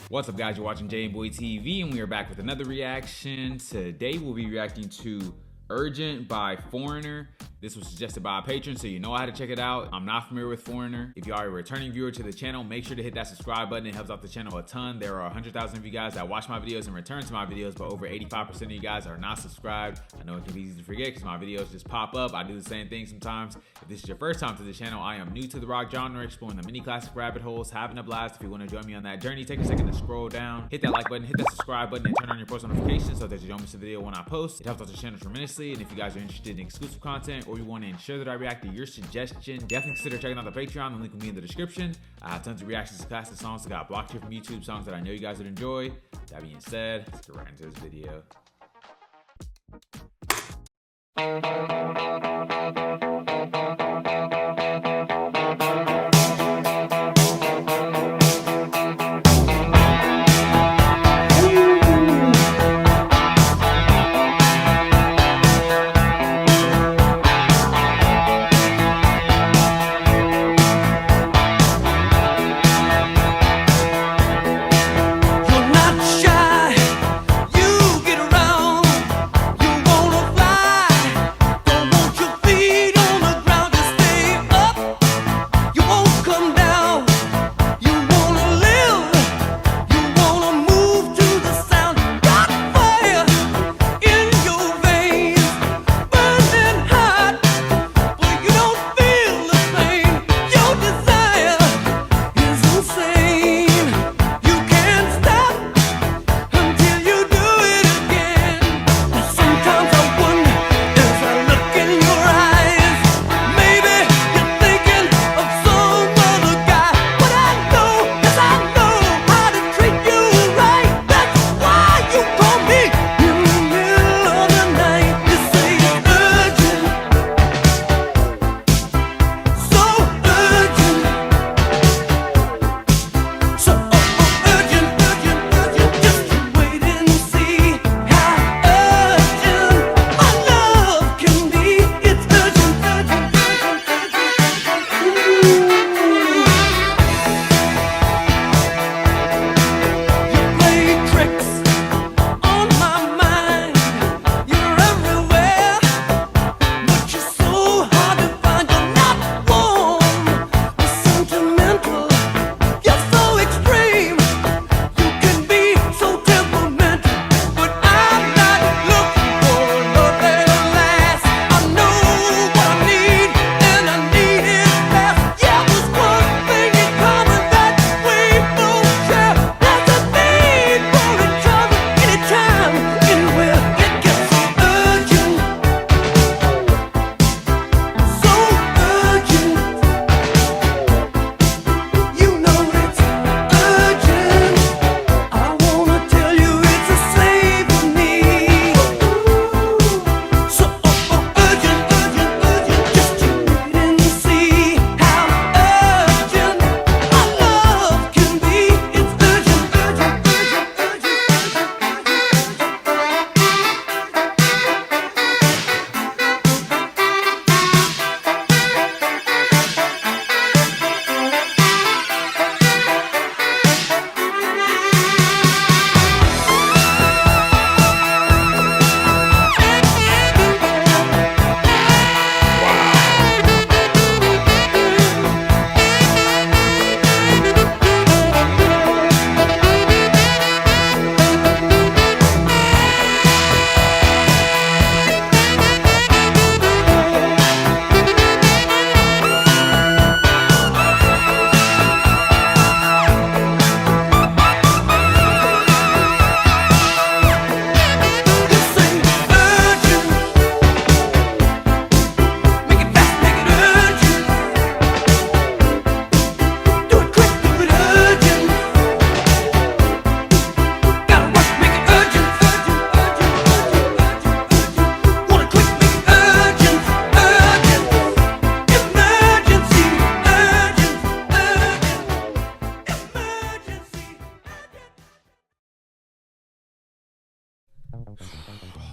What's up, guys? You're watching jmboytv, and we are back with another reaction. Today we'll be reacting to Urgent by Foreigner. This was suggested by a patron, so you know how to check it out. I'm not familiar with Foreigner. If you are a returning viewer to the channel, make sure to hit that subscribe button. It helps out the channel a ton. There are 100,000 of you guys that watch my videos and return to my videos, but over 85% of you guys are not subscribed. I know it can be easy to forget because my videos just pop up. I do the same thing sometimes. If this is your first time to the channel, I am new to the rock genre, exploring the mini classic rabbit holes, having a blast. If you want to join me on that journey, take a second to scroll down, hit that like button, hit that subscribe button, and turn on your post notifications so that you don't miss a video when I post. It helps out the channel tremendously, and if you guys are interested in exclusive content or you want to ensure that I react to your suggestion, definitely consider checking out the Patreon. The link will be in the description. I have tons of reactions to classic songs that got blocked here from YouTube, songs that I know you guys would enjoy. That being said, let's get right into this video.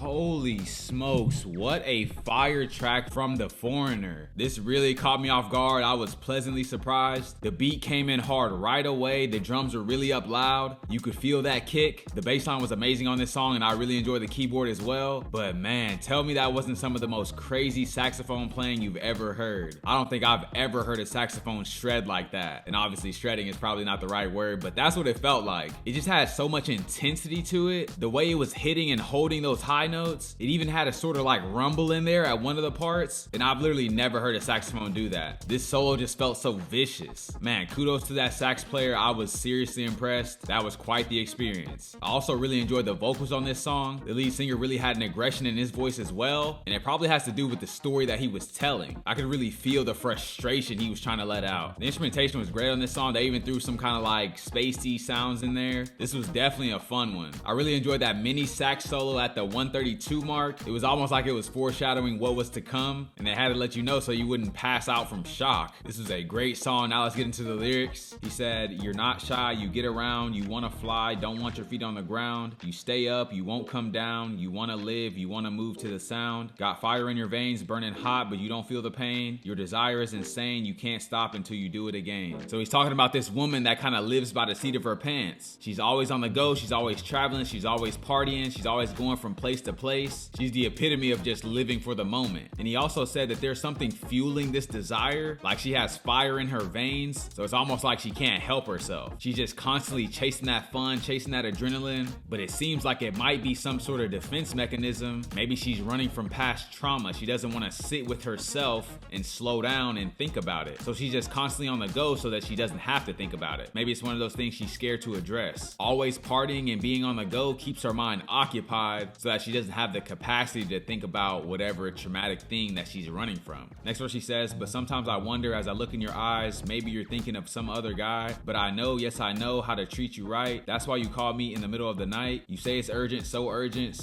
Holy smokes, what a fire track from the Foreigner. This really caught me off guard. I was pleasantly surprised. The beat came in hard right away. The drums were really up loud. You could feel that kick. The bass line was amazing on this song, and I really enjoyed the keyboard as well. But man, tell me that wasn't some of the most crazy saxophone playing you've ever heard. I don't think I've ever heard a saxophone shred like that. And obviously shredding is probably not the right word, but that's what it felt like. It just had so much intensity to it. The way it was hitting and holding those high notes, it even had a sort of like rumble in there at one of the parts, and I've literally never heard a saxophone do that. This solo just felt so vicious. Man, kudos to that sax player. I was seriously impressed. That was quite the experience. I also really enjoyed the vocals on this song. The lead singer really had an aggression in his voice as well, and it probably has to do with the story that he was telling. I could really feel the frustration he was trying to let out. The instrumentation was great on this song. They even threw some kind of like spacey sounds in there. This was definitely a fun one. I really enjoyed that mini sax solo at the 132 mark. It was almost like it was foreshadowing what was to come, and they had to let you know so you wouldn't pass out from shock. This was a great song. Now let's get into the lyrics. He said, "You're not shy, you get around, you wanna fly, don't want your feet on the ground. You stay up, you won't come down, you wanna live, you wanna move to the sound. Got fire in your veins, burning hot, but you don't feel the pain. Your desire is insane, you can't stop until you do it again." So he's talking about this woman that kind of lives by the seat of her pants. She's always on the go, she's always traveling, she's always partying, she's always going from place to place. She's the epitome of just living for the moment. And he also said that there's something fueling this desire, like she has fire in her veins, so it's almost like she can't help herself. She's just constantly chasing that fun, chasing that adrenaline, but it seems like it might be some sort of defense mechanism. Maybe she's running from past trauma. She doesn't want to sit with herself and slow down and think about it. So she's just constantly on the go so that she doesn't have to think about it. Maybe it's one of those things she's scared to address. Always partying and being on the go keeps her mind occupied so that she doesn't have the capacity to think about whatever traumatic thing that she's running from. Next verse she says, "But sometimes I wonder as I look in your eyes, maybe you're thinking of some other guy, but I know, yes I know how to treat you right. That's why you called me in the middle of the night. You say it's urgent, so urgent.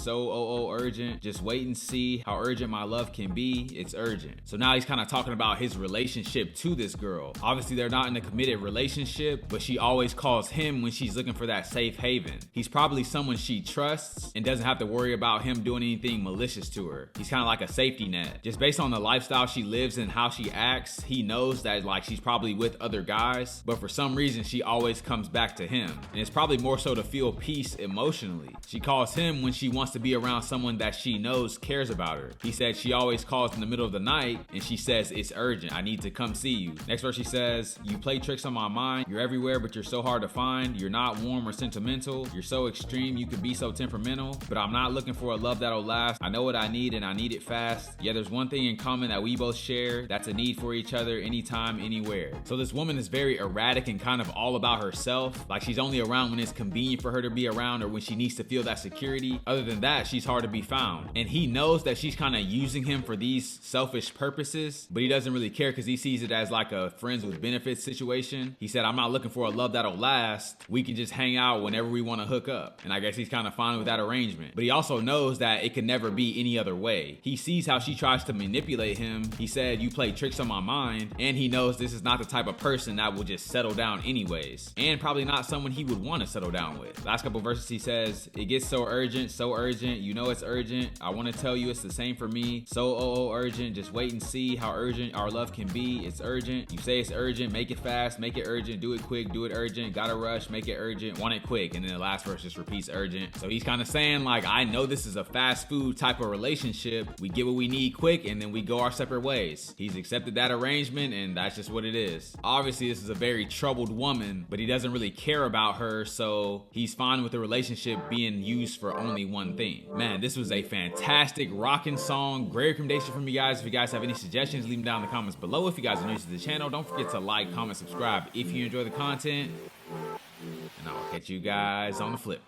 Just wait and see how urgent my love can be. It's urgent." So now he's kind of talking about his relationship to this girl. Obviously they're not in a committed relationship, but she always calls him when she's looking for that safe haven. He's probably someone she trusts and doesn't have to worry about him doing anything malicious to her. He's kind of like a safety net. Just based on the lifestyle she lives and how she acts, he knows that like she's probably with other guys, but for some reason she always comes back to him. And it's probably more so to feel peace emotionally. She calls him when she wants to be around someone that she knows cares about her. He said she always calls in the middle of the night and she says it's urgent, I need to come see you. Next verse she says, "You play tricks on my mind. You're everywhere but you're so hard to find. You're not warm or sentimental. You're so extreme, you could be so temperamental. But I'm not looking for a love that'll last. I know what I need and I need it fast. Yeah, there's one thing in common that we both share. That's a need for each other anytime, anywhere." So this woman is very erratic and kind of all about herself. Like she's only around when it's convenient for her to be around or when she needs to feel that security. Other than that, she's hard to be found. And he knows that she's kind of using him for these selfish purposes, but he doesn't really care because he sees it as like a friends with benefits situation. He said, "I'm not looking for a love that'll last. We can just hang out whenever we want to hook up." And I guess he's kind of fine with that arrangement. But he also knows that it could never be any other way. He sees how she tries to manipulate him. He said, "You play tricks on my mind." And he knows this is not the type of person that will just settle down anyways. And probably not someone he would want to settle down with. Last couple verses he says, "It gets so urgent, you know it's urgent. I want to tell you it's the same for me. So urgent, just wait and see how urgent our love can be. It's urgent. You say it's urgent, make it fast, make it urgent, do it quick, do it urgent, gotta rush, make it urgent, want it quick." And then the last verse just repeats urgent. So he's kind of saying like, I know this is a fast food type of relationship. We get what we need quick and then we go our separate ways. He's accepted that arrangement and that's just what it is. Obviously this is a very troubled woman, but he doesn't really care about her, so he's fine with the relationship being used for only one thing. Man, this was a fantastic rocking song. Great recommendation from you guys. If you guys have any suggestions, leave them down in the comments below. If you guys are new to the channel, don't forget to like, comment, subscribe if you enjoy the content. And I'll catch you guys on the flip.